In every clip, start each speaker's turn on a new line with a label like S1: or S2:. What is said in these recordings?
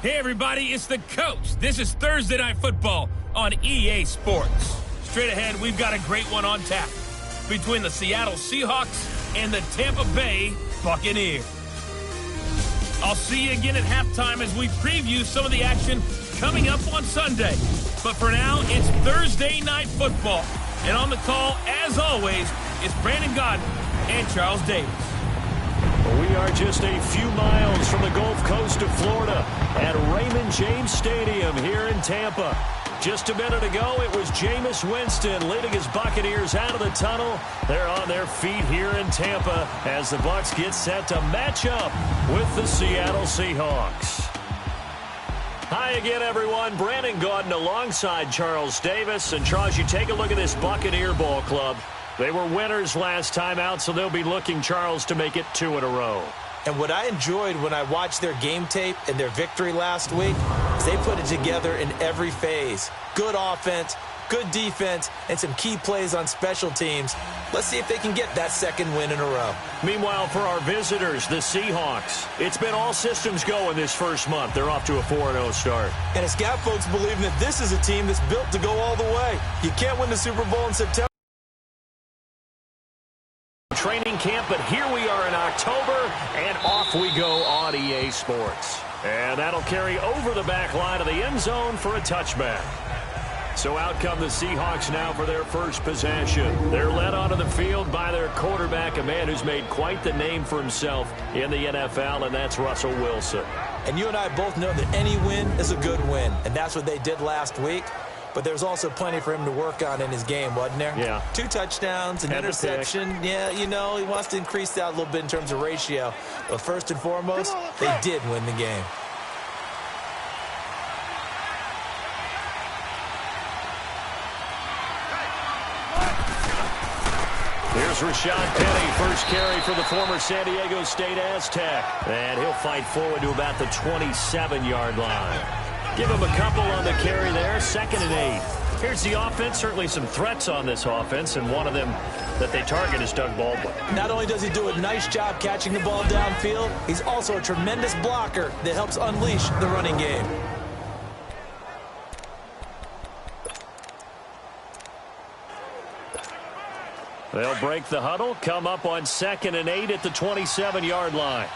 S1: Hey everybody, it's the coach. This is Thursday Night Football on EA Sports. Straight ahead, we've got a great one on tap between the Seattle Seahawks and the Tampa Bay Buccaneers. I'll see you again at halftime as we preview some of the action coming up on Sunday. But for now, it's Thursday Night Football. And on the call, as always, is Brandon Godden and Charles Davis.
S2: We are just a few miles from the Gulf Coast of Florida at Raymond James Stadium here in Tampa. Just a minute ago, it was Jameis Winston leading his Buccaneers out of the tunnel. They're on their feet here in Tampa as the Bucs get set to match up with the Seattle Seahawks. Hi again, everyone. Brandon Gaudin alongside Charles Davis. And Charles, you take a look at this Buccaneer ball club. They were winners last time out, so they'll be looking, Charles, to make it 2 in a row.
S3: And what I enjoyed when I watched their game tape and their victory last week is they put it together in every phase. Good offense, good defense, and some key plays on special teams. Let's see if they can get that second win in a row.
S2: Meanwhile, for our visitors, the Seahawks, it's been all systems go in this first month. They're off to a 4-0 start.
S3: And it's got folks believing that this is a team that's built to go all the way. You can't win the Super Bowl in September.
S2: Training camp, but here we are in October, and off we go on EA Sports. And that'll carry over the back line of the end zone for a touchback. So out come the Seahawks now for their first possession. They're led onto the field by their quarterback, a man who's made quite the name for himself in the NFL, and that's Russell Wilson.
S3: And you and I both know that any win is a good win, and that's what they did last week. But there's also plenty for him to work on in his game, wasn't there?
S2: Yeah.
S3: 2 touchdowns, an interception. Yeah, you know, he wants to increase that a little bit in terms of ratio. But first and foremost, they did win the game.
S2: Here's Rashad Penny, first carry for the former San Diego State Aztec. And he'll fight forward to about the 27-yard line. Give him a couple on the carry there, 2nd and 8. Here's the offense, certainly some threats on this offense, and one of them that they target is Doug Baldwin.
S3: Not only does he do a nice job catching the ball downfield, he's also a tremendous blocker that helps unleash the running game.
S2: They'll break the huddle, come up on 2nd and 8 at the 27-yard line.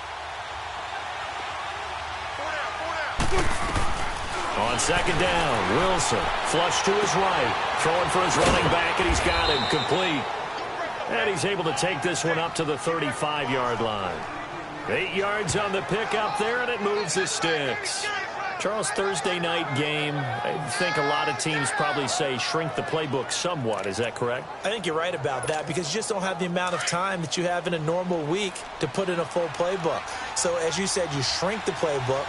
S2: On 2nd down, Wilson flush to his right, throwing for his running back, and he's got him complete. And he's able to take this one up to the 35-yard line. 8 yards on the pickup there, and it moves the sticks. Charles, Thursday night game, I think a lot of teams probably say shrink the playbook somewhat. Is that correct?
S3: I think you're right about that because you just don't have the amount of time that you have in a normal week to put in a full playbook. So as you said, you shrink the playbook.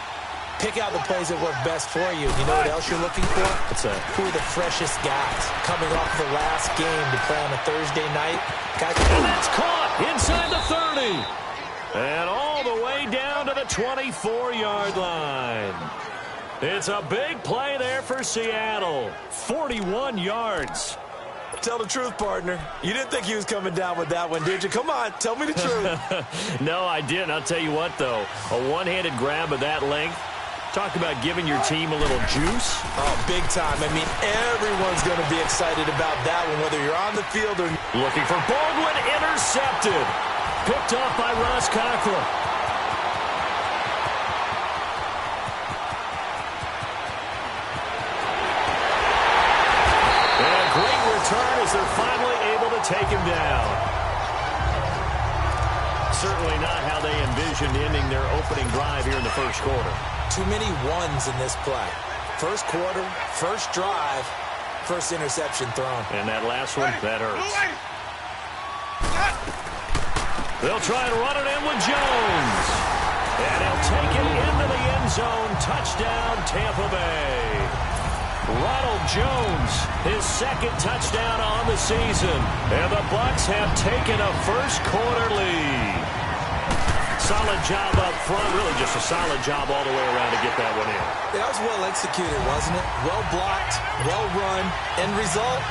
S3: Pick out the plays that work best for you. You know what else you're looking for?
S2: What's that?
S3: Who are the freshest guys coming off the last game to play on a Thursday night? Guys,
S2: and that's caught inside the 30. And all the way down to the 24-yard line. It's a big play there for Seattle. 41 yards.
S3: Tell the truth, partner. You didn't think he was coming down with that one, did you? Come on, tell me the truth.
S2: No, I didn't. I'll tell you what, though. A one-handed grab of that length. Talk about giving your team a little juice.
S3: Oh, big time. I mean, everyone's going to be excited about that one, whether you're on the field or...
S2: Looking for Baldwin, intercepted. Picked off by Ross Cockrell. And a great return as they're finally able to take him down. Certainly not how they envisioned ending their opening drive here in the first quarter.
S3: Too many ones in this play. First quarter, first drive, first interception thrown.
S2: And that last one, that hurts. They'll try and run it in with Jones. And he'll take it into the end zone. Touchdown, Tampa Bay. Ronald Jones, his 2nd touchdown on the season. And the Bucs have taken a first quarter lead. Solid job up front. Really just a solid job all the way around to get that one in.
S3: That was well executed, wasn't it? Well blocked, well run. End result,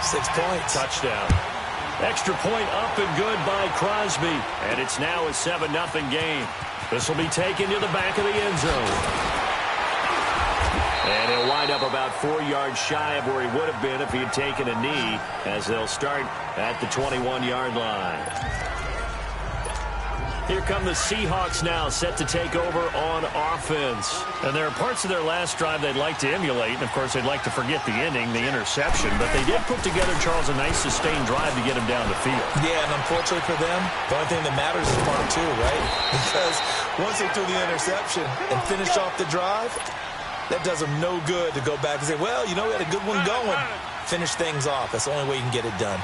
S3: 6 points.
S2: Touchdown. Extra point up and good by Crosby. And it's now a 7-0 game. This will be taken to the back of the end zone. up about 4 yards shy of where he would have been if he had taken a knee, as they'll start at the 21-yard line. Here come the Seahawks now, set to take over on offense. And there are parts of their last drive they'd like to emulate. And, of course, they'd like to forget the ending, the interception. But they did put together, Charles, a nice sustained drive to get him down the field.
S3: Yeah, and unfortunately for them, the only thing that matters is part 2, right? Because once they threw the interception and finished off the drive, that does them no good to go back and say, well, you know, we had a good one going. Finish things off. That's the only way you can get it done.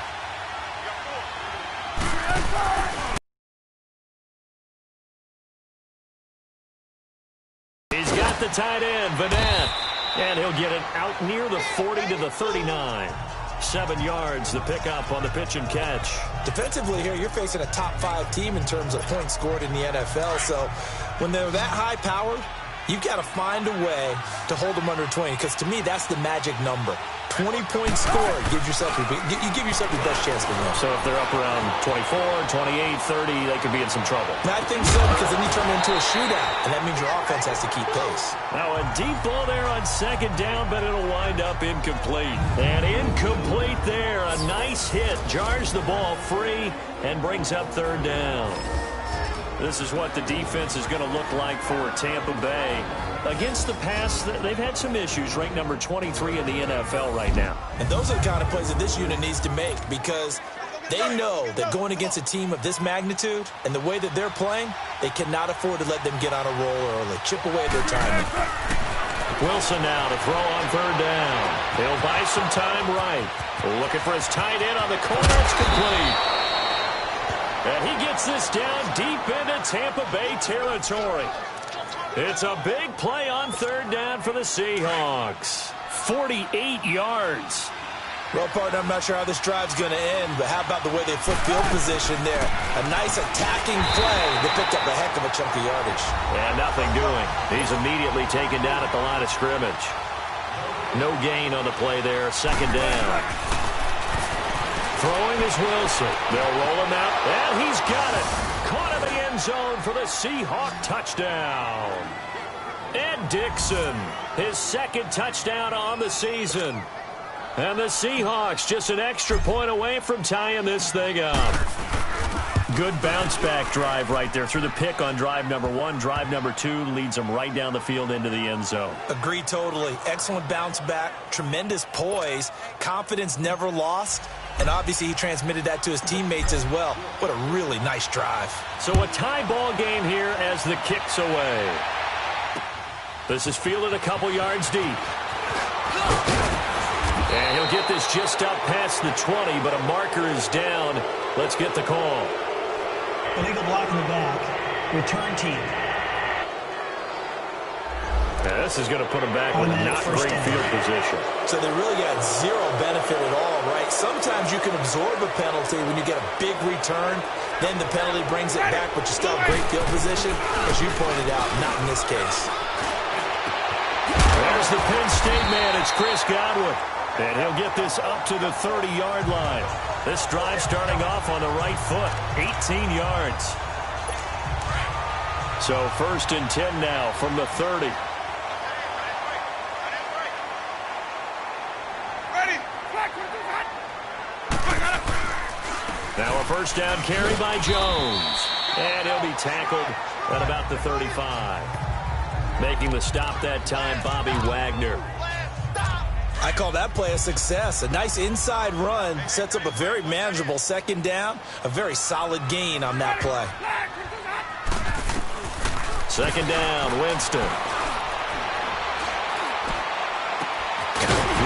S2: The tight end, Vanette, and he'll get it out near the 40 to the 39. 7 yards, the pickup on the pitch and catch.
S3: Defensively here, you're facing a top-5 team in terms of points scored in the NFL, so when they're that high-powered, you've got to find a way to hold them under 20, because to me, that's the magic number. 20 points scored, you give yourself your best chance to win.
S2: So if they're up around 24, 28, 30, they could be in some trouble.
S3: And I think so, because then you turn it into a shootout, and that means your offense has to keep pace.
S2: Now a deep ball there on second down, but it'll wind up incomplete. And incomplete there. A nice hit. Jars the ball free and brings up third down. This is what the defense is going to look like for Tampa Bay. Against the pass, they've had some issues, ranked number 23 in the NFL right now.
S3: And those are the kind of plays that this unit needs to make, because they know that going against a team of this magnitude and the way that they're playing, they cannot afford to let them get on a roll early. Chip away at their timing.
S2: Wilson now to throw on third down. He'll buy some time right. Looking for his tight end on the corner. It's complete. And he gets this down deep into Tampa Bay territory. It's a big play on third down for the Seahawks. 48 yards.
S3: Well, partner, I'm not sure how this drive's going to end, but how about the way they flip field position there? A nice attacking play. They picked up a heck of a chunk of yardage.
S2: And nothing doing. He's immediately taken down at the line of scrimmage. No gain on the play there. Second down. Throwing is Wilson. They'll roll him out. And he's got it. Caught in the end zone for the Seahawk touchdown. Ed Dixon, his second touchdown on the season. And the Seahawks just an extra point away from tying this thing up. Good bounce-back drive right there through the pick on drive number 1. Drive number 2 leads them right down the field into the end zone.
S3: Agree totally. Excellent bounce-back, tremendous poise, confidence never lost, and obviously he transmitted that to his teammates as well. What a really nice drive.
S2: So a tie ball game here as the kick's away. This is fielded a couple yards deep. And he'll get this just up past the 20, but a marker is down. Let's get the call.
S4: Illegal block in the back. Return team.
S2: Now, this is going to put them back with not great field position.
S3: So they really got zero benefit at all, right? Sometimes you can absorb a penalty when you get a big return. Then the penalty brings it back, but you still have great field position. As you pointed out, not in this case.
S2: There's the Penn State man. It's Chris Godwin. And he'll get this up to the 30-yard line. This drive starting off on the right foot. 18 yards. So 1st and 10 now from the 30. Now a first down carry by Jones. And he'll be tackled at about the 35. Making the stop that time, Bobby Wagner.
S3: I call that play a success. A nice inside run sets up a very manageable second down. A very solid gain on that play.
S2: Second down, Winston.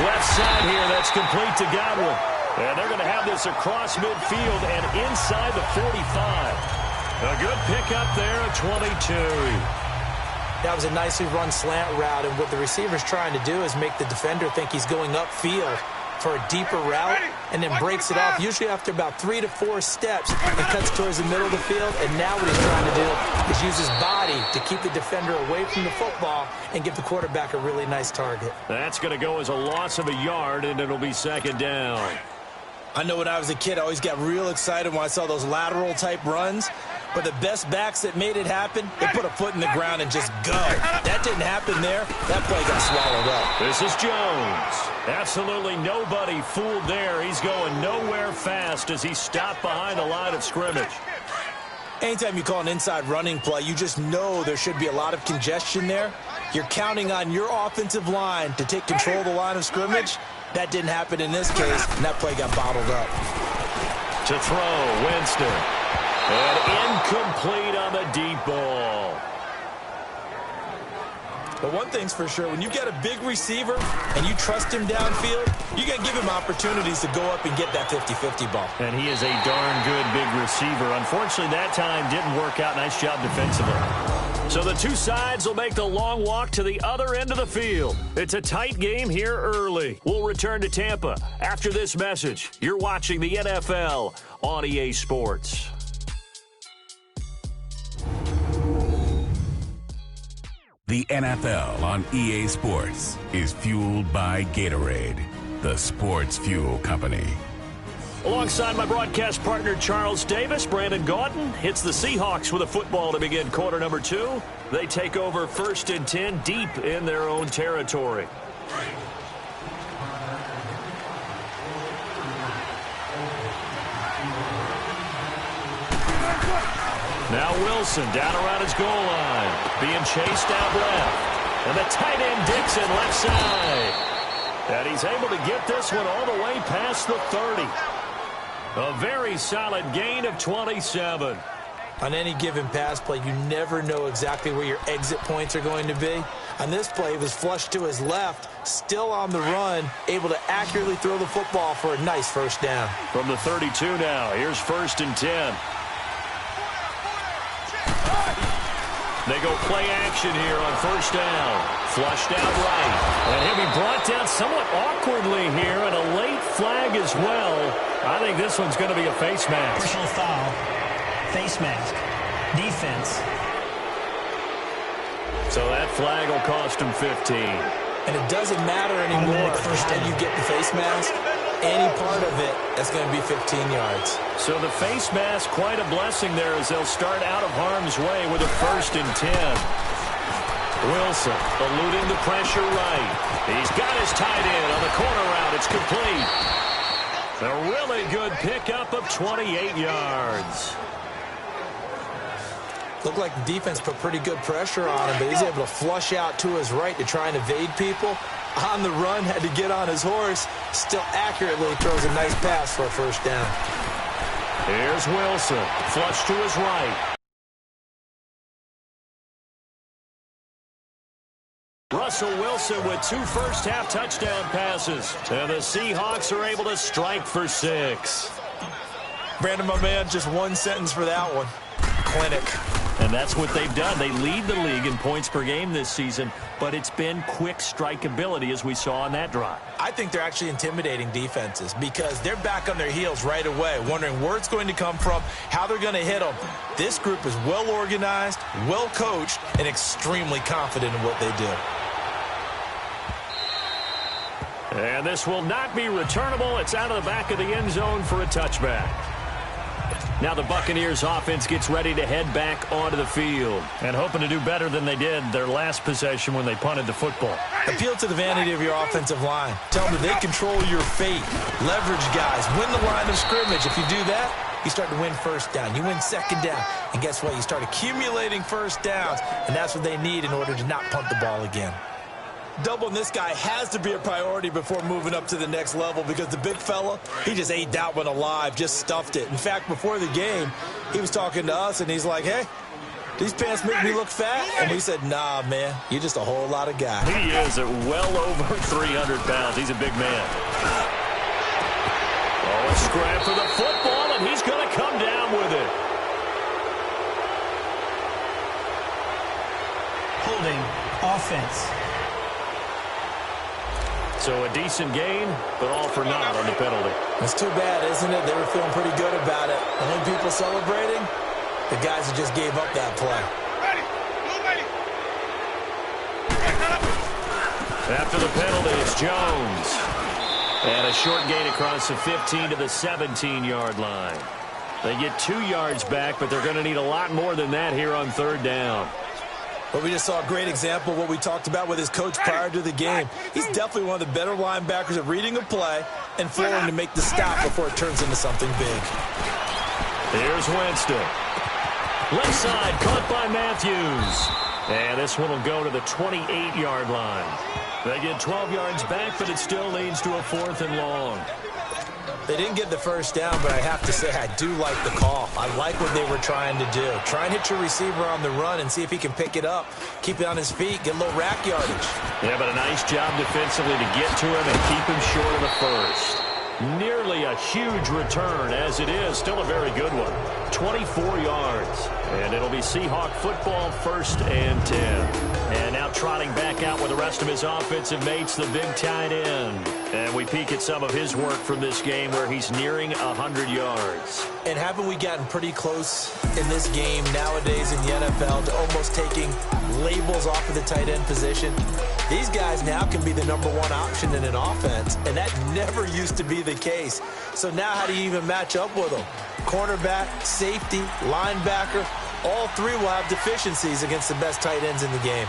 S2: Left side here, that's complete to Godwin. And they're going to have this across midfield and inside the 45. A good pickup there at 22.
S3: That was a nicely run slant route, and what the receiver's trying to do is make the defender think he's going upfield for a deeper route, and then breaks it off, usually after about 3 to 4 steps, and cuts towards the middle of the field. And now what he's trying to do is use his body to keep the defender away from the football and give the quarterback a really nice target.
S2: That's going to go as a loss of a yard, and it'll be second down.
S3: I know when I was a kid, I always got real excited when I saw those lateral-type runs. But the best backs that made it happen, they put a foot in the ground and just go. That didn't happen there. That play got swallowed up.
S2: This is Jones. Absolutely nobody fooled there. He's going nowhere fast as he stopped behind the line of scrimmage.
S3: Anytime you call an inside running play, you just know there should be a lot of congestion there. You're counting on your offensive line to take control of the line of scrimmage. That didn't happen in this case, and that play got bottled up.
S2: To throw, Winston. And incomplete on the deep ball.
S3: But one thing's for sure, when you get a big receiver and you trust him downfield, you got to give him opportunities to go up and get that 50-50 ball.
S2: And he is a darn good big receiver. Unfortunately, that time didn't work out. Nice job defensively. So the two sides will make the long walk to the other end of the field. It's a tight game here early. We'll return to Tampa after this message. You're watching the NFL on EA Sports.
S5: The NFL on EA Sports is fueled by Gatorade, the sports fuel company.
S2: Alongside my broadcast partner Charles Davis, Brandon Gaudin hits the Seahawks with a football to begin quarter number 2. They take over 1st and 10 deep in their own territory. Now Wilson down around his goal line, being chased out left. And the tight end Dixon left side. And he's able to get this one all the way past the 30. A very solid gain of 27.
S3: On any given pass play, you never know exactly where your exit points are going to be. On this play, it was flushed to his left, still on the run, able to accurately throw the football for a nice first down.
S2: From the 32 now, here's 1st and 10. They go play action here on 1st down. Flushed out right. And he'll be brought down somewhat awkwardly here, and a late flag as well. I think this one's going to be a face mask.
S4: Personal foul. Face mask. Defense.
S2: So that flag will cost him 15.
S3: And it doesn't matter anymore how you get the face mask. Any part of it, that's going to be 15 yards.
S2: So the face mask, quite a blessing there as they'll start out of harm's way with a 1st and 10. Wilson eluding the pressure right. He's got his tight end on the corner route. It's complete. A really good pickup of 28 yards.
S3: Looked like the defense put pretty good pressure on him, but he's able to flush out to his right to try and evade people. On the run, had to get on his horse. Still accurately throws a nice pass for a 1st down.
S2: Here's Wilson. Flush to his right. Russell Wilson with 2 first-half touchdown passes. And the Seahawks are able to strike for 6.
S3: Brandon, my man, just one sentence for that one. Clinic.
S2: And that's what they've done. They lead the league in points per game this season, but it's been quick strikeability as we saw on that drive.
S3: I think they're actually intimidating defenses because they're back on their heels right away, wondering where it's going to come from, how they're going to hit them. This group is well organized, well coached, and extremely confident in what they do.
S2: And this will not be returnable. It's out of the back of the end zone for a touchback. Now the Buccaneers offense gets ready to head back onto the field and hoping to do better than they did their last possession when they punted the football.
S3: Appeal to the vanity of your offensive line. Tell them that they control your fate. Leverage guys. Win the line of scrimmage. If you do that, you start to win 1st down. You win 2nd down. And guess what? You start accumulating 1st downs. And that's what they need in order to not punt the ball again. Doubling this guy has to be a priority before moving up to the next level because the big fella, he just ate that one alive, just stuffed it. In fact, before the game, he was talking to us, and he's like, hey, these pants make me look fat? And we said, nah, man, you're just a whole lot of guy.
S2: He is at well over 300 pounds. He's a big man. Oh, a scrap for the football, and he's going to come down with it.
S4: Holding. Offense.
S2: So a decent gain, but all for naught on the penalty.
S3: It's too bad, isn't it? They were feeling pretty good about it. And then people celebrating, the guys who just gave up that play.
S2: After the penalty, it's Jones. And a short gain across the 15 to the 17-yard line. They get 2 yards back, but they're going to need a lot more than that here on 3rd down.
S3: But we just saw a great example of what we talked about with his coach prior to the game. He's definitely one of the better linebackers at reading a play and flowing to make the stop before it turns into something big.
S2: Here's Winston. Left side, caught by Matthews. And this one will go to the 28-yard line. They get 12 yards back, but it still leads to a 4th and long.
S3: They didn't get the first down, but I have to say I do like the call. I like what they were trying to do. Try and hit your receiver on the run and see if he can pick it up. Keep it on his feet, get a little rack yardage.
S2: Yeah, but a nice job defensively to get to him and keep him short of the first. Nearly a huge return, as it is. Still a very good one. 24 yards. And it'll be Seahawk football, 1st and 10. And now trotting back out with the rest of his offensive mates, the big tight end. And we peek at some of his work from this game where he's nearing 100 yards.
S3: And haven't we gotten pretty close in this game nowadays in the NFL to almost taking labels off of the tight end position? These guys now can be the #1 option in an offense, and that never used to be the case. So now how do you even match up with them? Cornerback, safety, linebacker, all 3 will have deficiencies against the best tight ends in the game.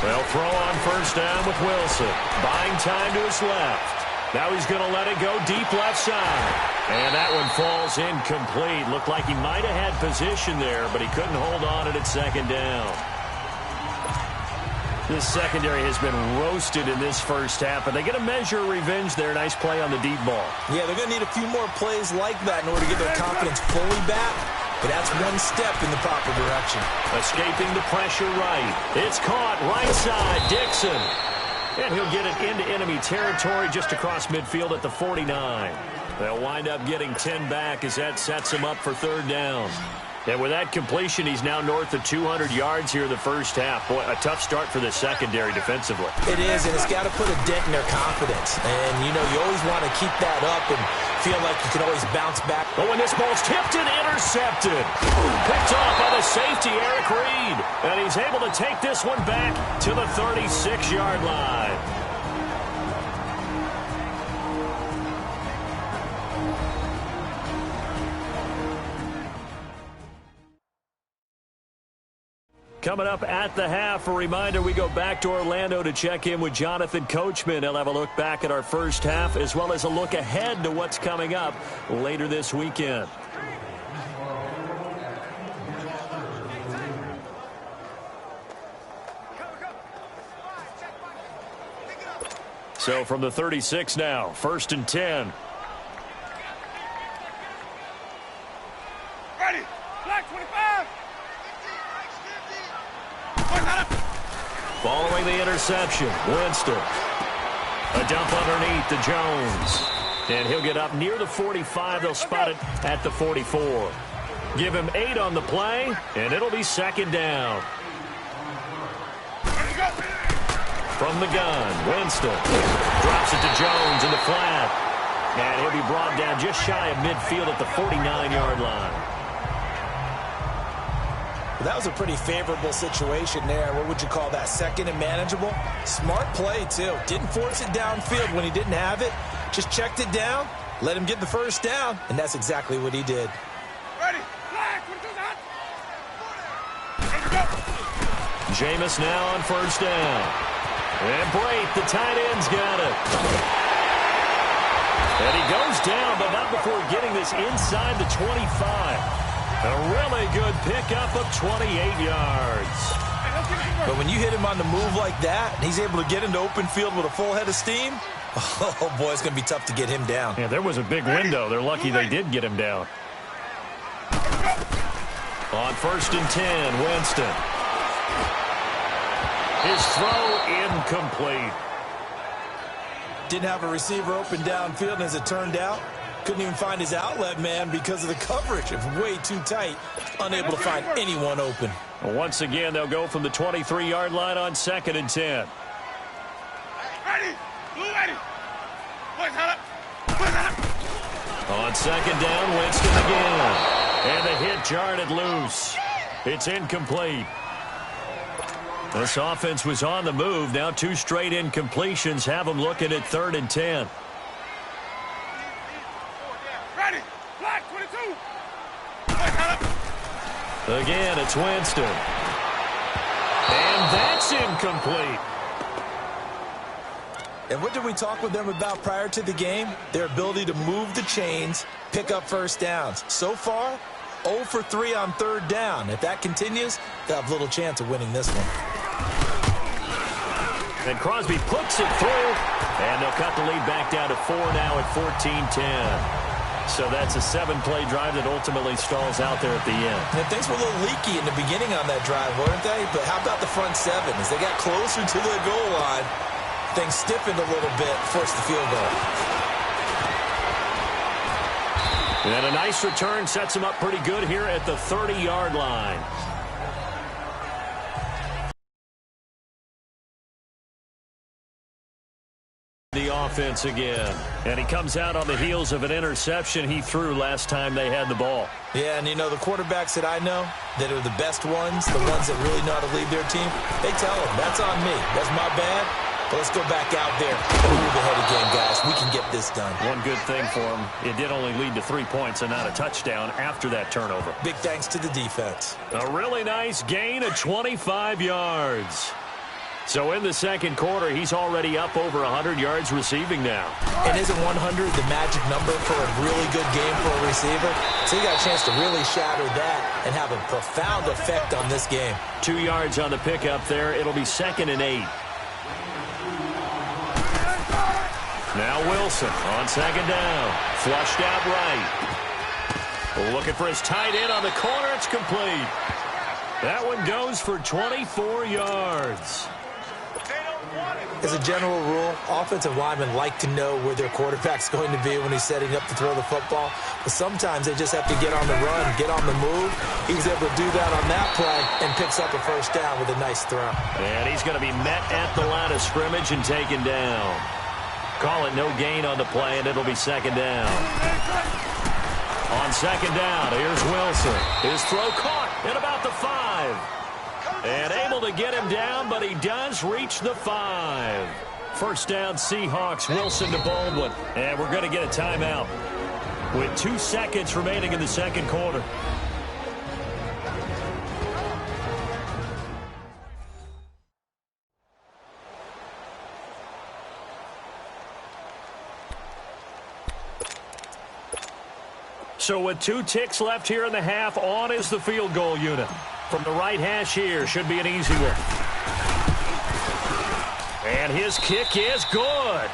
S2: They'll throw on 1st down with Wilson. Buying time to his left. Now he's going to let it go deep left side. And that one falls incomplete. Looked like he might have had position there, but he couldn't hold on at 2nd down. This secondary has been roasted in this first half, but they get a measure of revenge there. Nice play on the deep ball.
S3: Yeah, they're going to need a few more plays like that in order to get their confidence fully back. But that's one step in the proper direction.
S2: Escaping the pressure right. It's caught right side. Dixon. And he'll get it into enemy territory just across midfield at the 49. They'll wind up getting 10 back as that sets him up for 3rd down. And with that completion, he's now north of 200 yards here in the first half. Boy, a tough start for the secondary defensively.
S3: It is, and it's got to put a dent in their confidence. And, you know, you always want to keep that up and feel like you can always bounce back.
S2: But when this ball's tipped and intercepted, picked off by the safety, Eric Reed. And he's able to take this one back to the 36-yard line. Coming up at the half, a reminder, we go back to Orlando to check in with Jonathan Coachman. He'll have a look back at our first half as well as a look ahead to what's coming up later this weekend. So from the 36 now, 1st and 10.
S6: Ready, black 25.
S2: Following the interception, Winston. A dump underneath to Jones. And he'll get up near the 45. They'll spot it at the 44. Give him 8 on the play, and it'll be 2nd down. From the gun, Winston drops it to Jones in the flat. And he'll be brought down just shy of midfield at the 49-yard line.
S3: That was a pretty favorable situation there. What would you call that? 2nd and manageable? Smart play, too. Didn't force it downfield when he didn't have it. Just checked it down, let him get the first down, and that's exactly what he did.
S6: Ready, black,
S2: Jameis now on 1st down. And Brate, the tight end's got it. And he goes down, but not before getting this inside the 25. A really good pickup of 28 yards.
S3: But when you hit him on the move like that, and he's able to get into open field with a full head of steam, oh, boy, it's going to be tough to get him down.
S2: Yeah, there was a big window. They're lucky they did get him down. On 1st and 10, Winston. His throw incomplete.
S3: Didn't have a receiver open downfield, and as it turned out, couldn't even find his outlet man because of the coverage. It was way too tight. Unable to find anyone open.
S2: Once again, they'll go from the 23-yard line on 2nd and 10.
S6: Ready, blue ready.
S2: On 2nd down, Winston again. And the hit jarred it loose. It's incomplete. This offense was on the move. Now 2 straight incompletions have them looking at 3rd and 10.
S6: Ready, black 25.
S2: Again, it's Winston. And that's incomplete.
S3: And what did we talk with them about prior to the game? Their ability to move the chains, pick up first downs. So far, 0 for 3 on third down. If that continues, they'll have little chance of winning this one.
S2: And Crosby puts it through, and they'll cut the lead back down to 4 now at 14-10. So that's a 7-play drive that ultimately stalls out there at the end.
S3: And things were a little leaky in the beginning on that drive, weren't they? But how about the front seven? As they got closer to the goal line, things stiffened a little bit, forced the field goal.
S2: And a nice return sets them up pretty good here at the 30-yard line. The offense again. And he comes out on the heels of an interception he threw last time they had the ball.
S3: Yeah, and you know, the quarterbacks that I know that are the best ones, the ones that really know how to lead their team, they tell them, that's on me. That's my bad. But let's go back out there and move ahead again, guys. We can get this done.
S2: One good thing for him, it did only lead to 3 points and not a touchdown after that turnover.
S3: Big thanks to the defense.
S2: A really nice gain of 25 yards. So in the second quarter, he's already up over 100 yards receiving now.
S3: And isn't 100 the magic number for a really good game for a receiver? So you got a chance to really shatter that and have a profound effect on this game.
S2: 2 yards on the pickup there. It'll be 2nd and 8. Now Wilson on 2nd down. Flushed out right. Looking for his tight end on the corner. It's complete. That one goes for 24 yards.
S3: As a general rule, offensive linemen like to know where their quarterback's going to be when he's setting up to throw the football. But sometimes they just have to get on the run, get on the move. He was able to do that on that play and picks up a first down with a nice throw.
S2: And he's going to be met at the line of scrimmage and taken down. Call it no gain on the play, and it'll be 2nd down. On 2nd down, here's Wilson. His throw caught at about the 5. And able to get him down, but he does reach the 5. First down, Seahawks. Wilson to Baldwin. And we're going to get a timeout with 2 seconds remaining in the second quarter. So with 2 ticks left here in the half, on is the field goal unit. From the right hash here, should be an easy one. And his kick is good.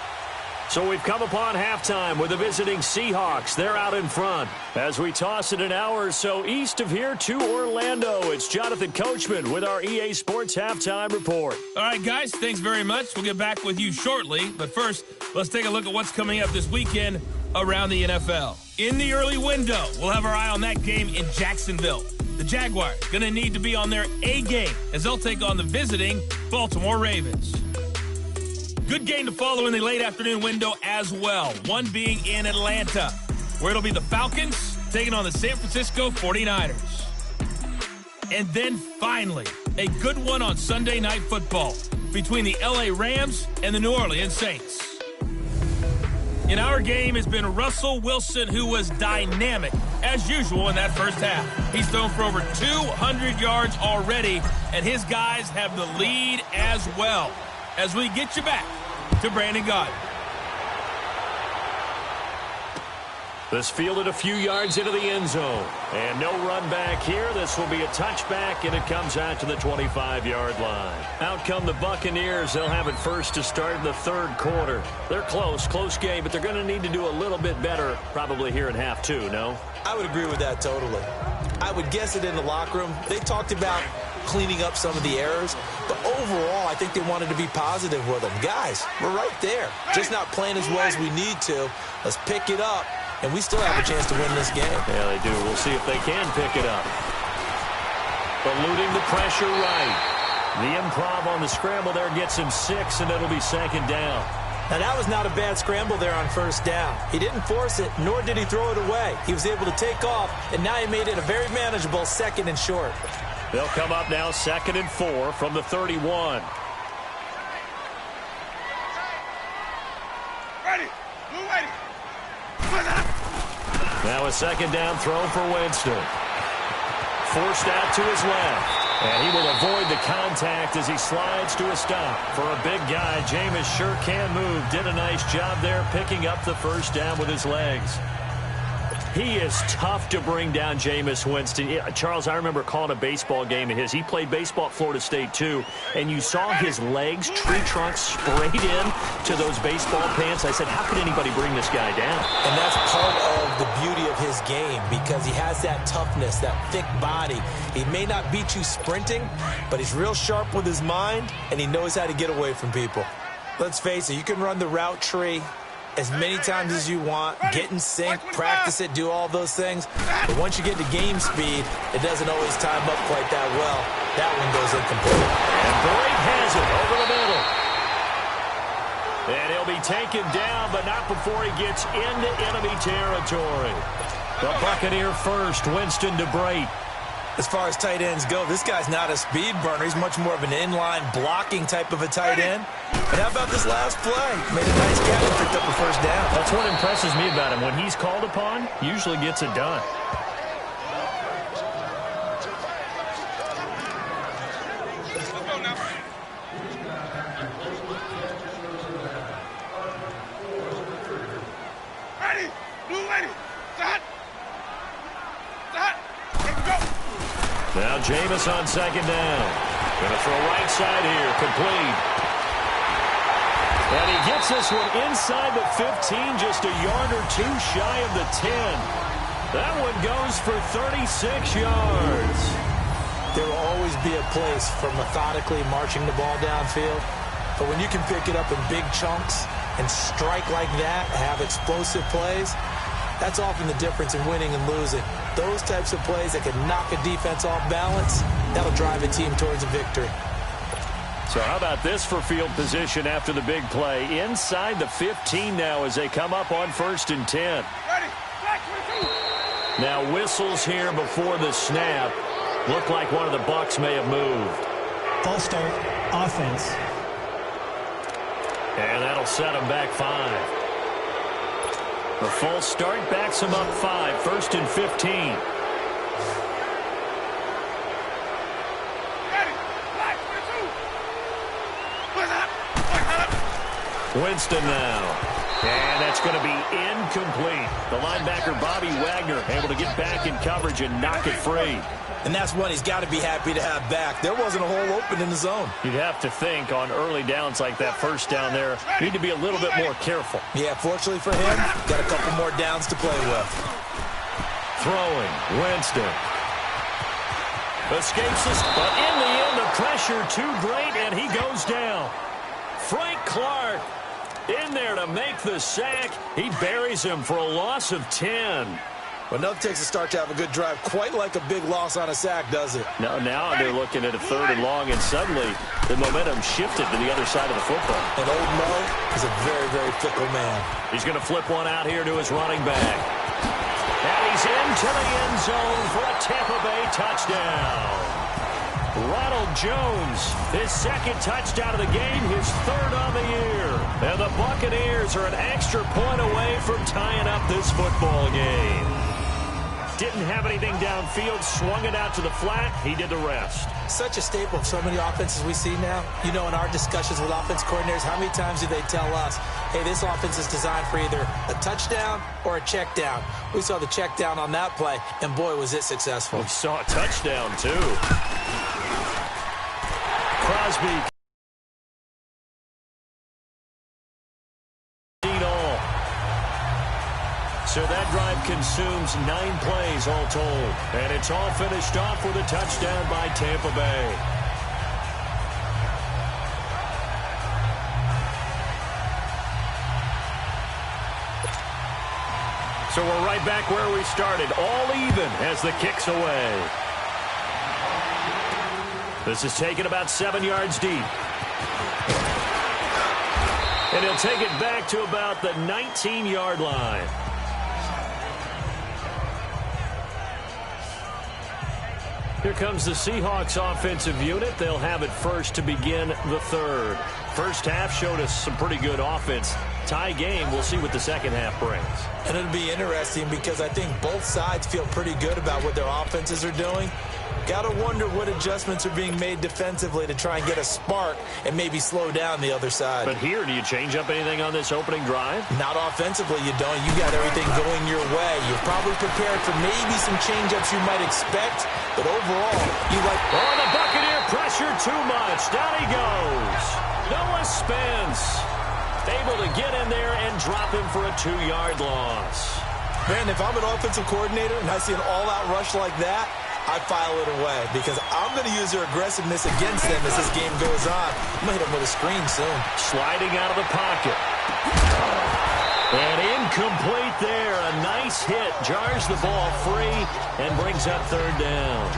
S2: So we've come upon halftime with the visiting Seahawks. They're out in front. As we toss it an hour or so east of here to Orlando, it's Jonathan Coachman with our EA Sports Halftime Report.
S1: All right, guys, thanks very much. We'll get back with you shortly. But first, let's take a look at what's coming up this weekend around the NFL. In the early window, we'll have our eye on that game in Jacksonville. The Jaguars going to need to be on their A game as they'll take on the visiting Baltimore Ravens. Good game to follow in the late afternoon window as well, one being in Atlanta, where it'll be the Falcons taking on the San Francisco 49ers. And then finally, a good one on Sunday Night Football between the LA Rams and the New Orleans Saints. In our game has been Russell Wilson, who was dynamic, as usual, in that first half. He's thrown for over 200 yards already, and his guys have the lead as well. As we get you back to Brandon Gaudin.
S2: This fielded a few yards into the end zone. And no run back here. This will be a touchback, and it comes out to the 25-yard line. Out come the Buccaneers. They'll have it first to start in the third quarter. They're close game, but they're going to need to do a little bit better probably here in half 2, no?
S3: I would agree with that totally. I would guess it in the locker room. They talked about cleaning up some of the errors, but overall, I think they wanted to be positive with them. Guys, we're right there. Just not playing as well as we need to. Let's pick it up. And we still have a chance to win this game.
S2: Yeah, they do. We'll see if they can pick it up. Eluding the pressure right. The improv on the scramble there gets him 6, and it'll be 2nd down.
S3: Now, that was not a bad scramble there on first down. He didn't force it, nor did he throw it away. He was able to take off, and now he made it a very manageable 2nd and short.
S2: They'll come up now 2nd and 4 from the 31.
S6: Ready. Blue ready.
S2: Now a 2nd down throw for Winston. forced out to his left. And he will avoid the contact as he slides to a stop. For a big guy, Jameis sure can move. Did a nice job there picking up the first down with his legs. He is tough to bring down, Jameis Winston. Charles, I remember calling a baseball game of his. He played baseball at Florida State, too. And you saw his legs, tree trunks sprayed in to those baseball pants. I said, how could anybody bring this guy down?
S3: And that's part of the beauty of his game because he has that toughness, that thick body. He may not beat you sprinting, but he's real sharp with his mind, and he knows how to get away from people. Let's face it, you can run the route tree as many times as you want, get in sync, practice it, do all those things. But once you get to game speed, it doesn't always time up quite that well. That one goes incomplete.
S2: And Boyd has it over the middle. And he'll be taken down, but not before he gets into enemy territory. The Buccaneer first, Winston to Brate.
S3: As far as tight ends go, this guy's not a speed burner. He's much more of an inline blocking type of a tight end. And how about this last play? Made a nice catch and picked up a first down.
S2: That's what impresses me about him. When he's called upon, usually gets it done.
S6: Let's go now. Ready. Blue ready. Set. Set. Let's go.
S2: Now Jameis on second down. Going to throw right side here. Complete. And he gets this one inside the 15, just a yard or two shy of the 10. That one goes for 36 yards.
S3: There will always be a place for methodically marching the ball downfield. But when you can pick it up in big chunks and strike like that, have explosive plays, that's often the difference in winning and losing. Those types of plays that can knock a defense off balance, that'll drive a team towards a victory.
S2: So how about this for field position after the big play? Inside the 15 now as they come up on 1st and 10.
S6: Ready. Black 22.
S2: Now whistles here before the snap. Looked like one of the Bucs may have moved.
S4: False start, offense.
S2: And that'll set them back 5. The false start backs them up 5. 1st and 15. Winston now. And that's going to be incomplete. The linebacker, Bobby Wagner, able to get back in coverage and knock it free.
S3: And that's one he's got to be happy to have back. There wasn't a hole open in the zone.
S2: You'd have to think on early downs like that first down there, you need to be a little bit more careful.
S3: Yeah, fortunately for him, got a couple more downs to play with.
S2: Throwing, Winston. Escapes this, but in the end, the pressure too great, and he goes down. Frank Clark in there to make the sack. He buries him for a loss of 10.
S3: Well, nothing takes a start to have a good drive quite like a big loss on a sack, does it?
S2: No, now they're looking at a 3rd and long, and suddenly the momentum shifted to the other side of the football.
S3: And old Mo is a very, very fickle man.
S2: He's going to flip one out here to his running back. And he's into the end zone for a Tampa Bay touchdown. Ronald Jones, his 2nd touchdown of the game, his 3rd on the year. And the Buccaneers are an extra point away from tying up this football game. Didn't have anything downfield, swung it out to the flat. He did the rest.
S3: Such a staple of so many offenses we see now. You know, in our discussions with offense coordinators, how many times do they tell us, hey, this offense is designed for either a touchdown or a check down. We saw the check down on that play, and boy, was it successful.
S2: We saw a touchdown, too. Crosby. So that drive consumes 9 plays all told. And it's all finished off with a touchdown by Tampa Bay. So we're right back where we started. All even as the kick's away. This is taken about 7 yards deep. And he'll take it back to about the 19-yard line. Here comes the Seahawks offensive unit. They'll have it first to begin the 3rd. First half showed us some pretty good offense. Tie game. We'll see what the second half brings.
S3: And it'll be interesting because I think both sides feel pretty good about what their offenses are doing. Got to wonder what adjustments are being made defensively to try and get a spark and maybe slow down the other side.
S2: But here, do you change up anything on this opening drive?
S3: Not offensively, you don't. You got everything going your way. You're probably prepared for maybe some change-ups you might expect, but overall, you like...
S2: Oh, the Buccaneer pressure too much. Down he goes. Noah Spence able to get in there and drop him for a 2-yard loss.
S3: Man, if I'm an offensive coordinator and I see an all-out rush like that, I file it away because I'm going to use their aggressiveness against them as this game goes on. I'm going to hit them with a screen soon.
S2: Sliding out of the pocket. And incomplete there. A nice hit. Jars the ball free and brings up third down.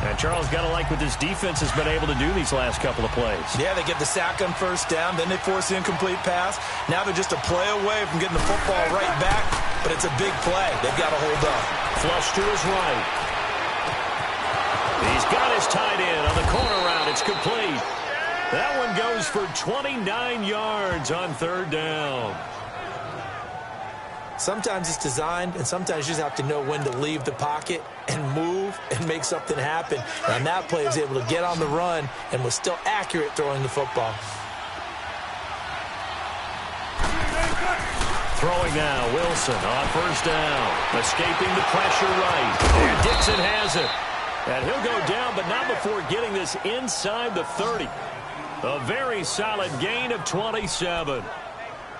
S2: And Charles, got to like what this defense has been able to do these last couple of plays.
S3: Yeah, they get the sack on first down, then they force the incomplete pass. Now they're just a play away from getting the football right back, but it's a big play. They've got to hold up.
S2: Flush to his right. He's got his tight end on the corner route. It's complete. That one goes for 29 yards on third down.
S3: Sometimes it's designed, and sometimes you just have to know when to leave the pocket and move and make something happen. And on that play, he was able to get on the run and was still accurate throwing the football.
S2: Throwing now, Wilson on first down. Escaping the pressure right. And Dixon has it. And he'll go down, but not before getting this inside the 30. A very solid gain of 27.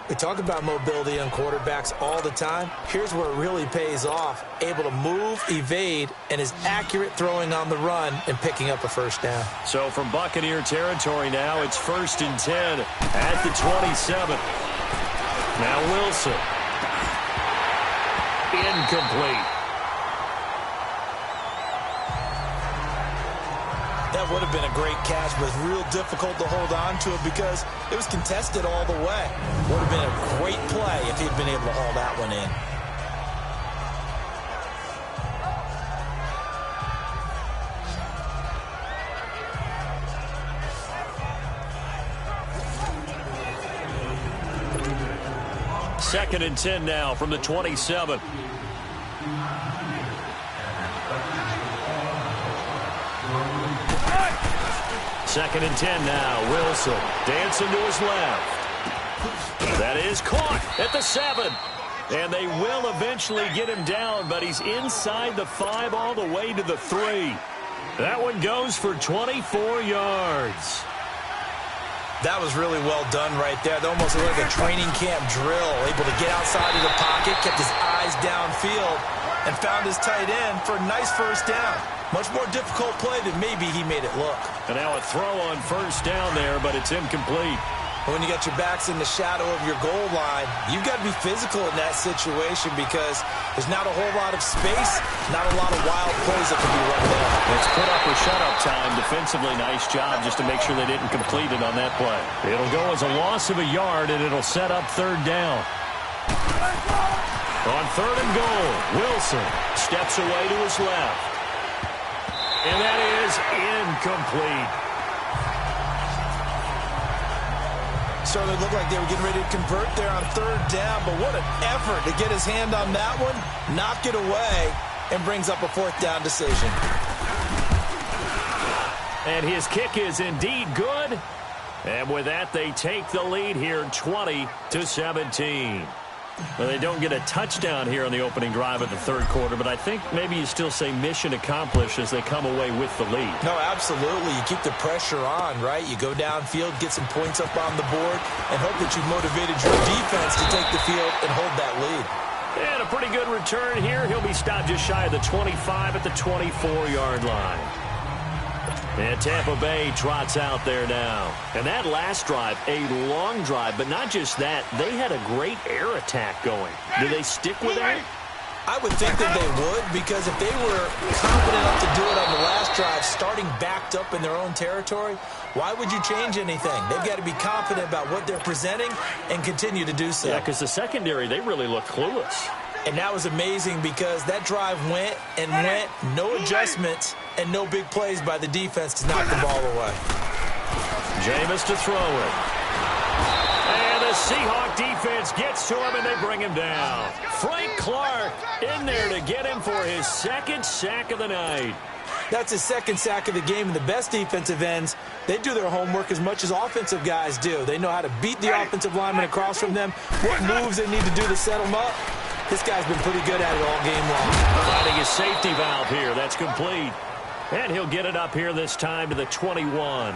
S3: We talk about mobility on quarterbacks all the time. Here's where it really pays off. Able to move, evade, and is accurate throwing on the run and picking up a first down.
S2: So from Buccaneer territory now, it's 1st and 10 at the 27. Now Wilson. Incomplete.
S3: That would have been a great catch, but it's real difficult to hold on to it because it was contested all the way. Would have been a great play if he'd been able to haul that one in.
S2: Second and 10 now from the 27. Second and 10 now. Wilson dancing to his left. That is caught at the 7. And they will eventually get him down, but he's inside the 5 all the way to the 3. That one goes for 24 yards.
S3: That was really well done right there. That almost looked like a training camp drill. Able to get outside of the pocket, kept his eyes downfield, and found his tight end for a nice first down. Much more difficult play than maybe he made it look.
S2: And now a throw on first down there, but it's incomplete.
S3: When you got your backs in the shadow of your goal line, you've got to be physical in that situation because there's not a whole lot of space, not a lot of wild plays that can be run there.
S2: It's put up or shut up time. Defensively, nice job just to make sure they didn't complete it on that play. It'll go as a loss of a yard, and it'll set up third down. On third and goal, Wilson steps away to his left. And that is incomplete.
S3: Certainly looked like they were getting ready to convert there on third down, but what an effort to get his hand on that one, knock it away, and brings up a fourth down decision.
S2: And his kick is indeed good. And with that, they take the lead here 20-17. Well, they don't get a touchdown here on the opening drive of the third quarter, but I think maybe you still say mission accomplished as they come away with the lead.
S3: No, absolutely. You keep the pressure on, right? You go downfield, get some points up on the board, and hope that you've motivated your defense to take the field and hold that lead.
S2: And a pretty good return here. He'll be stopped just shy of the 25 at the 24-yard line. And Tampa Bay trots out there now. And that last drive, a long drive, but not just that. They had a great air attack going. Do they stick with that?
S3: I would think that they would, because if they were confident enough to do it on the last drive, starting backed up in their own territory, why would you change anything? They've got to be confident about what they're presenting and continue to do so.
S2: Yeah, because the secondary, they really look clueless.
S3: And that was amazing because that drive went and went, no adjustments, and no big plays by the defense to knock the ball away.
S2: Jameis to throw it. And the Seahawks defense gets to him, and they bring him down. Frank Clark in there to get him for his second sack of the night.
S3: That's his second sack of the game, and the best defensive ends, they do their homework as much as offensive guys do. They know how to beat the offensive lineman across from them, what moves they need to do to set them up. This guy's been pretty good at it all game long.
S2: Finding his safety valve here. That's complete. And he'll get it up here this time to the 21.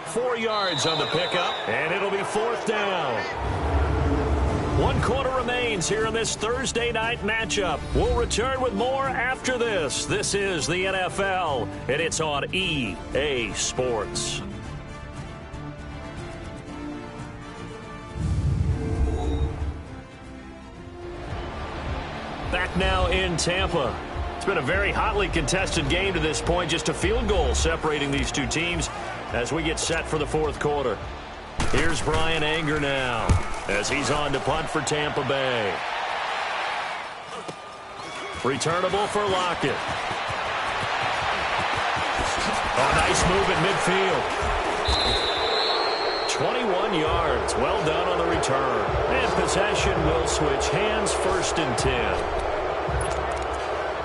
S2: 4 yards on the pickup, and it'll be 4th down. 1 quarter remains here in this Thursday night matchup. We'll return with more after this. This is the NFL, and it's on EA Sports. Back now in Tampa. It's been a very hotly contested game to this point. Just a field goal separating these two teams as we get set for the 4th quarter. Here's Brian Anger now as he's on to punt for Tampa Bay. Returnable for Lockett. A nice move at midfield. 21 yards. Well done on the return. And possession will switch hands, 1st and 10.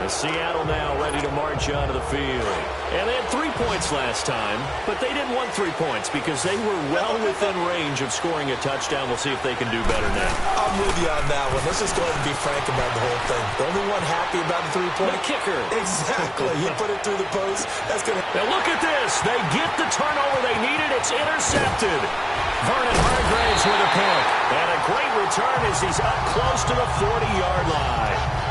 S2: As Seattle now ready to march onto the field. And they had 3 points last time, but they didn't want 3 points because they were well within range of scoring a touchdown. We'll see if they can do better now.
S3: I'm with you on that one. Let's just go ahead and be frank about the whole thing. The only one happy about the 3-point.
S2: The kicker.
S3: Exactly. You put it through the post. That's going to...
S2: Now look at this. They get the turnover they needed. It's intercepted. Vernon Hargreaves with a pick. And a great return as he's up close to the 40-yard line.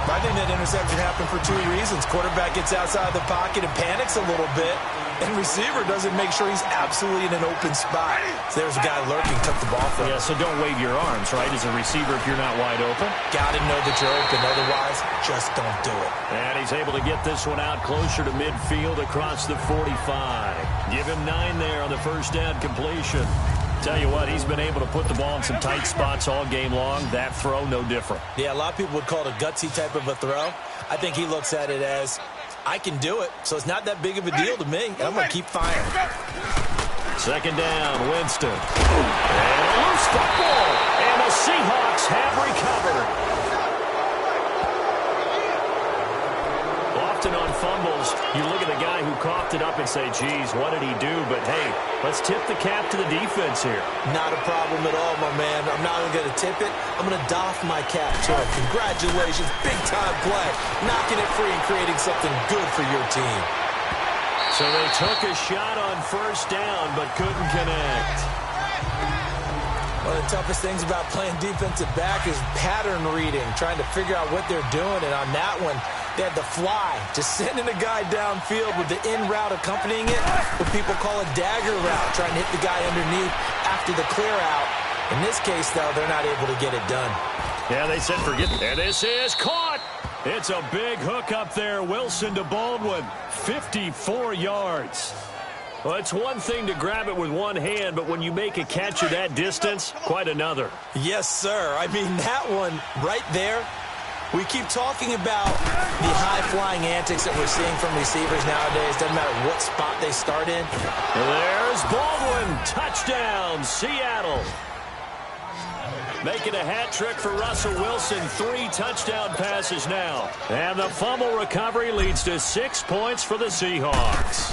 S3: I think that interception happened for 2 reasons. Quarterback gets outside the pocket and panics a little bit, and receiver doesn't make sure he's absolutely in an open spot. So there's a guy lurking, took the ball from him.
S2: Yeah, so don't wave your arms, right, as a receiver if you're not wide open.
S3: Got to know that you're open. Otherwise, just don't do it.
S2: And he's able to get this one out closer to midfield across the 45. Give him 9 there on the 1st down completion. Tell you what, he's been able to put the ball in some tight spots all game long. That throw, no different.
S3: Yeah, a lot of people would call it a gutsy type of a throw. I think he looks at it as, I can do it, so it's not that big of a deal to me, and I'm going to keep firing.
S2: 2nd down, Winston. And a loose football, and the Seahawks have recovered. Often on fumbles, you look at the guy who coughed it up and say, geez, what did he do? But, hey, let's tip the cap to the defense here.
S3: Not a problem at all, my man. I'm not even going to tip it. I'm going to doff my cap to it. Congratulations. Big-time play. Knocking it free and creating something good for your team.
S2: So they took a shot on 1st down, but couldn't connect.
S3: One of the toughest things about playing defensive back is pattern reading, trying to figure out what they're doing. And on that one, they had the fly, just sending a guy downfield with the in route accompanying it, what people call a dagger route, trying to hit the guy underneath after the clear out. In this case, though, they're not able to get it done.
S2: Yeah, they said forget it. And this is caught. It's a big hook up there. Wilson to Baldwin, 54 yards. Well, it's one thing to grab it with one hand, but when you make a catch at that distance, quite another.
S3: Yes, sir. I mean, that one right there, we keep talking about the high-flying antics that we're seeing from receivers nowadays. Doesn't matter what spot they start in.
S2: There's Baldwin. Touchdown, Seattle. Making a hat trick for Russell Wilson. 3 touchdown passes now. And the fumble recovery leads to 6 points for the Seahawks.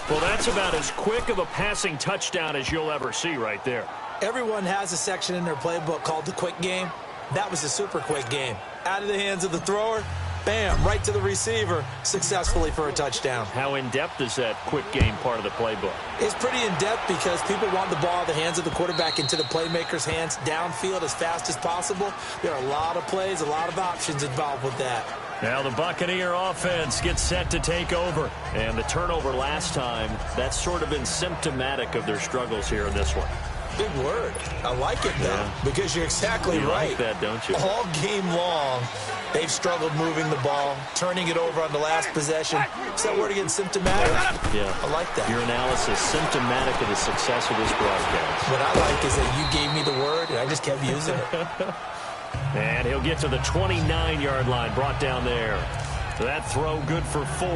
S2: Well, that's about as quick of a passing touchdown as you'll ever see right there.
S3: Everyone has a section in their playbook called the quick game. That was a super quick game. Out of the hands of the thrower, bam, right to the receiver, successfully for a touchdown.
S2: How in-depth is that quick game part of the playbook?
S3: It's pretty in-depth because people want the ball out of the hands of the quarterback into the playmaker's hands downfield as fast as possible. There are a lot of plays, a lot of options involved with that.
S2: Now the Buccaneer offense gets set to take over. And the turnover last time, that's sort of been symptomatic of their struggles here in this one.
S3: Big word. I like it, though, because you're exactly right.
S2: You like that, don't you?
S3: All game long, they've struggled moving the ball, turning it over on the last possession. Is that word again, symptomatic?
S2: Yeah.
S3: I like that.
S2: Your analysis, symptomatic of the success of this broadcast.
S3: What I like is that you gave me the word, and I just kept using it.
S2: And he'll get to the 29-yard line, brought down there. That throw good for 4.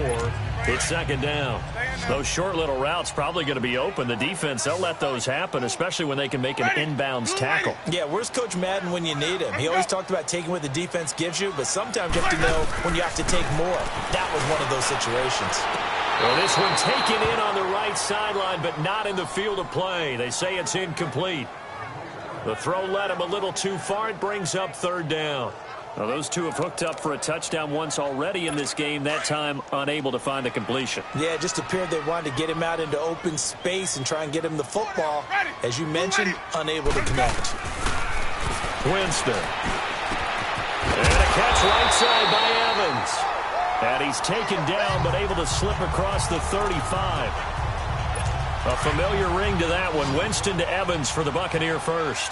S2: It's second down. Those short little routes probably going to be open. The defense, they'll let those happen, especially when they can make an inbounds tackle.
S3: Yeah, where's Coach Madden when you need him? He always talked about taking what the defense gives you, but sometimes you have to know when you have to take more. That was one of those situations.
S2: Well, this one taken in on the right sideline, but not in the field of play. They say it's incomplete. The throw led him a little too far. It brings up third down. Well, those two have hooked up for a touchdown once already in this game, that time unable to find the completion.
S3: Yeah, it just appeared they wanted to get him out into open space and try and get him the football. As you mentioned, unable to connect.
S2: Winston. And a catch right side by Evans. And he's taken down but able to slip across the 35. A familiar ring to that one. Winston to Evans for the Buccaneer first.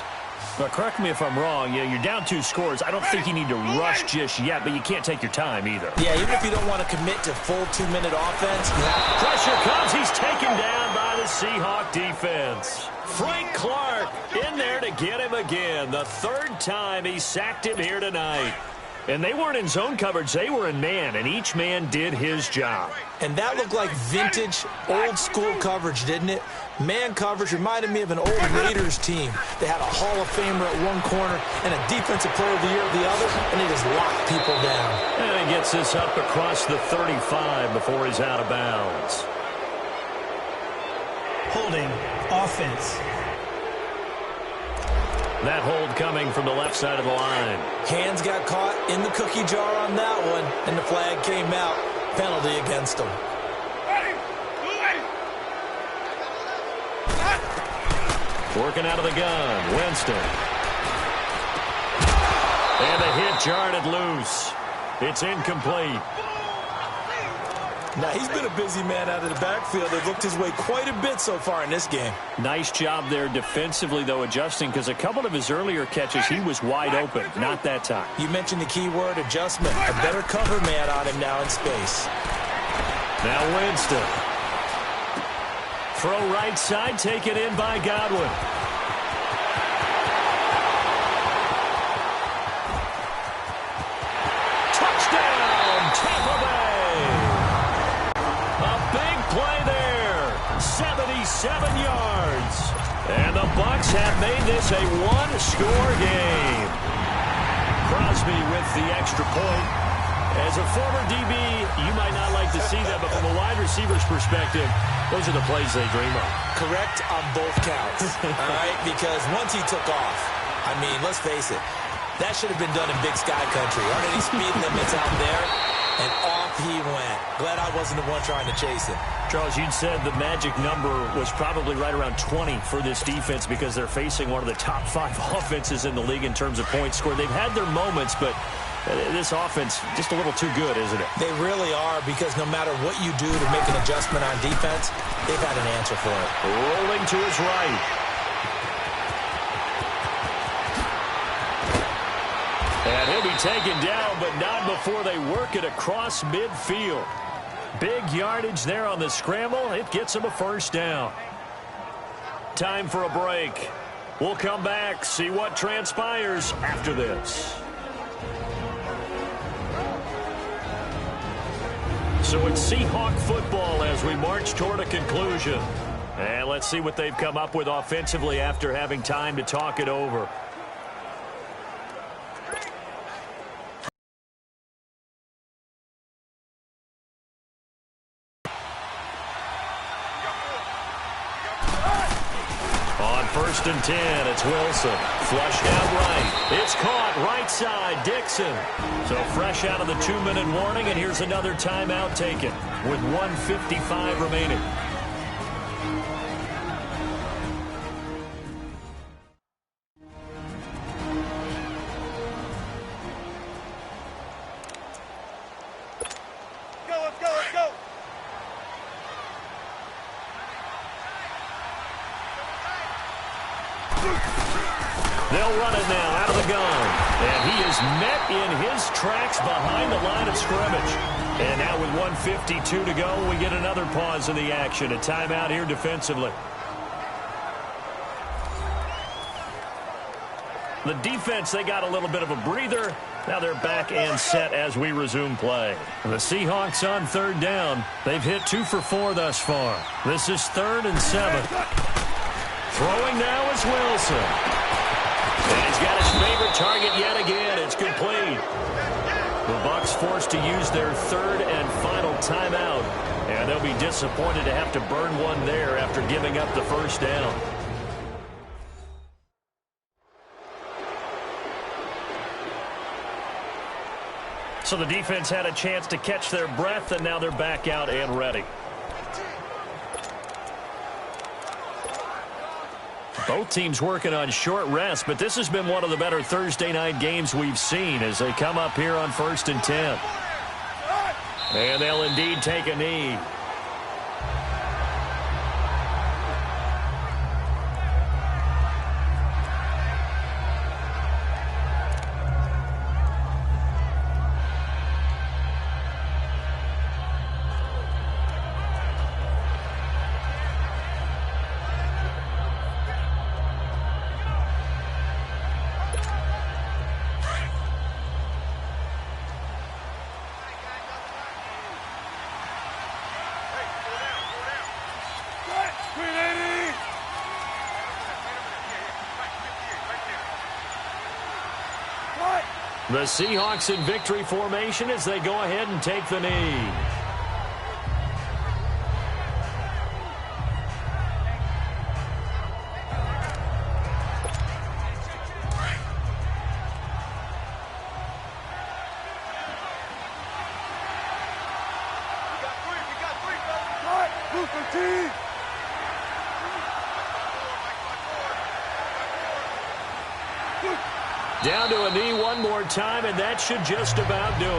S2: But correct me if I'm wrong. Yeah, you're down 2 scores. I don't think you need to rush just yet, but you can't take your time either.
S3: Yeah, even if you don't want to commit to full 2-minute offense.
S2: Pressure comes. He's taken down by the Seahawk defense. Frank Clark in there to get him again. The third time he sacked him here tonight. And they weren't in zone coverage. They were in man, and each man did his job.
S3: And that looked like vintage, old-school coverage, didn't it? Man coverage reminded me of an old Raiders team. They had a Hall of Famer at one corner and a Defensive Player of the Year at the other, and they just locked people down.
S2: And he gets this up across the 35 before he's out of bounds.
S4: Holding, offense.
S2: That hold coming from the left side of the line.
S3: Hands got caught in the cookie jar on that one, and the flag came out. Penalty against him.
S2: Working out of the gun, Winston. And the hit jarred it loose. It's incomplete.
S3: Now, he's been a busy man out of the backfield. They've looked his way quite a bit so far in this game.
S2: Nice job there defensively, though, adjusting, because a couple of his earlier catches, he was wide open. Not that time.
S3: You mentioned the key word, adjustment. A better cover man on him now in space.
S2: Now Winston. Throw right side, taken in by Godwin. Touchdown, Tampa Bay. A big play there. 77 yards. And the Bucs have made this a one-score game. Crosby with the extra point. As a former DB, you might not like to see that, but from a wide receiver's perspective, those are the plays they dream of.
S3: Correct on both counts, all right? Because once he took off, I mean, let's face it, that should have been done in Big Sky Country. Aren't any speed limits out there? And off he went. Glad I wasn't the one trying to chase him.
S2: Charles, you'd said the magic number was probably right around 20 for this defense because they're facing one of the top 5 offenses in the league in terms of points scored. They've had their moments, but this offense just a little too good, isn't it?
S3: They really are, because no matter what you do to make an adjustment on defense, they've had an answer for it.
S2: Rolling to his right. And he'll be taken down, but not before they work it across midfield. Big yardage there on the scramble. It gets him a first down. Time for a break. We'll come back, see what transpires after this. So it's Seahawk football as we march toward a conclusion. And let's see what they've come up with offensively after having time to talk it over. On 1st and 10, it's Wilson. Flushed out right. It's caught right side, Dixon. So fresh out of the 2-minute warning, and here's another timeout taken with 1:55 remaining.
S6: Let's go.
S2: They'll run it now out of the gun. And he is met in his tracks behind the line of scrimmage. And now with 1:52 to go, we get another pause in the action. A timeout here defensively. The defense, they got a little bit of a breather. Now they're back and set as we resume play. The Seahawks on third down. They've hit 2 for 4 thus far. This is 3rd and 7. Throwing now is Wilson. And he's got his favorite target yet again. It's complete. The Bucs forced to use their 3rd and final timeout. And they'll be disappointed to have to burn one there after giving up the first down. So the defense had a chance to catch their breath, and now they're back out and ready. Both teams working on short rest, but this has been one of the better Thursday night games we've seen as they come up here on 1st and 10. And they'll indeed take a knee. The Seahawks in victory formation as they go ahead and take the knee. Down to a knee one more time, and that should just about do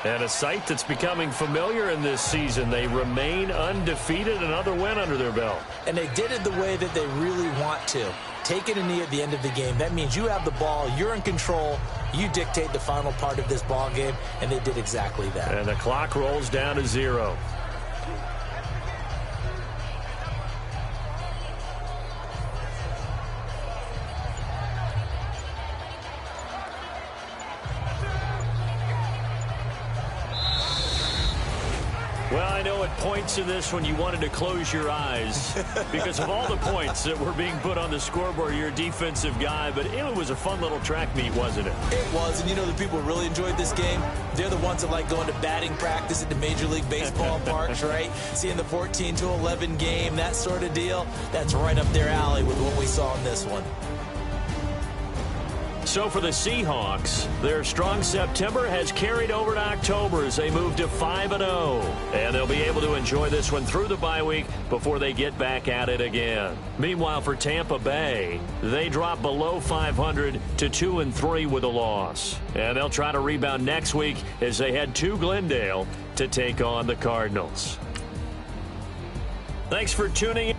S2: it. And a sight that's becoming familiar in this season. They remain undefeated, another win under their belt.
S3: And they did it the way that they really want to. Taking a knee at the end of the game. That means you have the ball, you're in control, you dictate the final part of this ball game, and they did exactly that.
S2: And the clock rolls down to 0. Well, I know at points in this when you wanted to close your eyes because of all the points that were being put on the scoreboard. You're a defensive guy, but it was a fun little track meet, wasn't it?
S3: It was, and you know the people who really enjoyed this game? They're the ones that like going to batting practice at the Major League Baseball parks, right? Seeing the 14-11 game, that sort of deal. That's right up their alley with what we saw in this one.
S2: So for the Seahawks, their strong September has carried over to October as they move to 5-0. And they'll be able to enjoy this one through the bye week before they get back at it again. Meanwhile, for Tampa Bay, they drop below 500 to 2-3 with a loss. And they'll try to rebound next week as they head to Glendale to take on the Cardinals. Thanks for tuning in.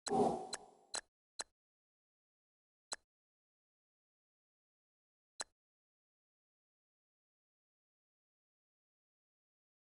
S7: You